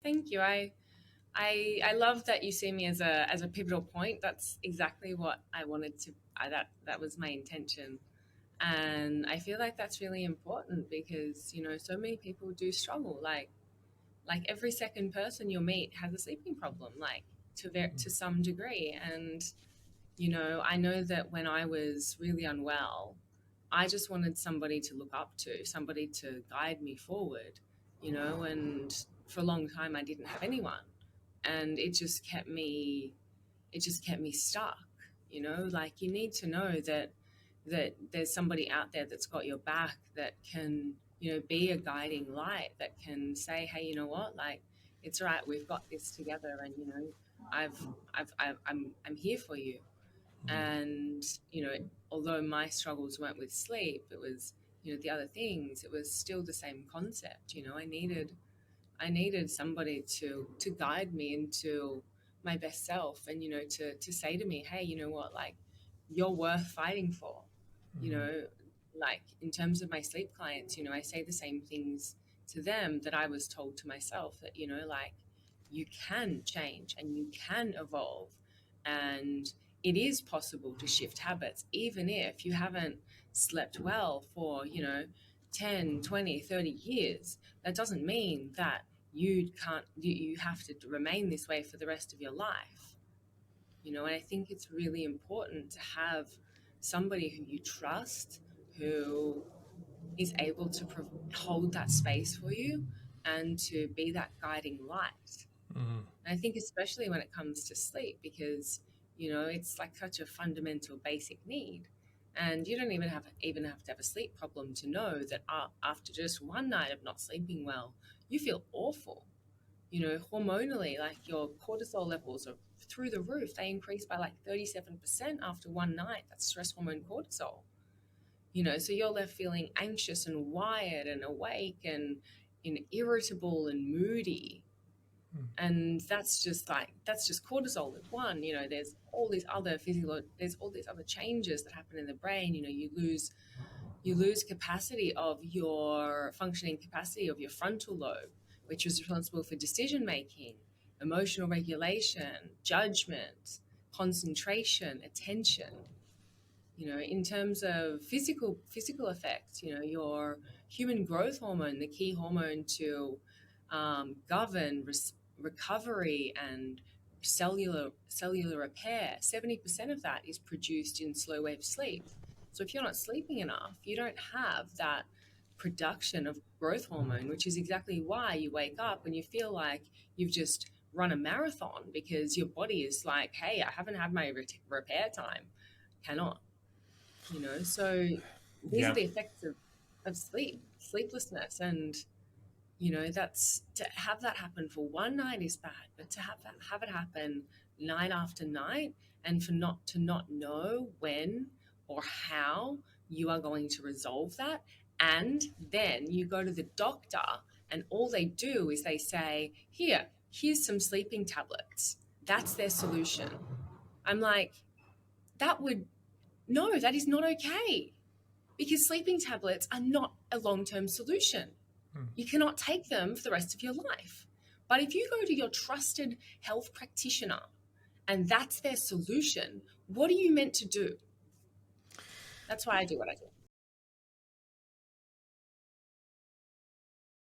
Thank you. I love that you see me as a pivotal point. That's exactly what I wanted to. That was my intention, and I feel like that's really important because so many people do struggle. Like every second person you'll meet has a sleeping problem, like to some degree. And I know that when I was really unwell, I just wanted somebody to look up to, somebody to guide me forward, and for a long time I didn't have anyone. And it just kept me stuck, like you need to know that there's somebody out there that's got your back, that can, be a guiding light, that can say, hey, you know what, like it's all right, we've got this together, and I'm here for you. And although my struggles weren't with sleep, it was the other things, it was still the same concept. I needed somebody to guide me into my best self, and to say to me, hey, you know what, like you're worth fighting for. you Mm-hmm. know like in terms of my sleep clients, I say the same things to them that I was told to myself, that like you can change and you can evolve, and it is possible to shift habits even if you haven't slept well for 10, 20, 30 years. That doesn't mean that you have to remain this way for the rest of your life. And I think it's really important to have somebody who you trust, who is able to hold that space for you and to be that guiding light. Mm-hmm. And I think especially when it comes to sleep, because it's like such a fundamental basic need. And you don't even have to have a sleep problem to know that after just one night of not sleeping well, you feel awful. Hormonally, like your cortisol levels are through the roof. They increase by like 37% after one night. That's stress hormone cortisol. So you're left feeling anxious and wired and awake and irritable and moody. And that's just cortisol with one. There's all these other there's all these other changes that happen in the brain. You lose capacity of your functioning capacity of your frontal lobe, which is responsible for decision making, emotional regulation, judgment, concentration, attention. In terms of physical effects, your human growth hormone, the key hormone to govern recovery and cellular repair, 70% of that is produced in slow wave sleep. So if you're not sleeping enough, you don't have that production of growth hormone, which is exactly why you wake up and you feel like you've just run a marathon, because your body is like, hey, I haven't had my repair time. Cannot. So these are Yeah. the effects of sleeplessness. And that's, to have that happen for one night is bad, but to have it happen night after night, and for not know when or how you are going to resolve that. And then you go to the doctor, and all they do is they say, here's some sleeping tablets. That's their solution. I'm like, that would no, that is not okay, because sleeping tablets are not a long-term solution. Mm. You cannot take them for the rest of your life. But if you go to your trusted health practitioner and that's their solution, what are you meant to do? That's why I do what I do.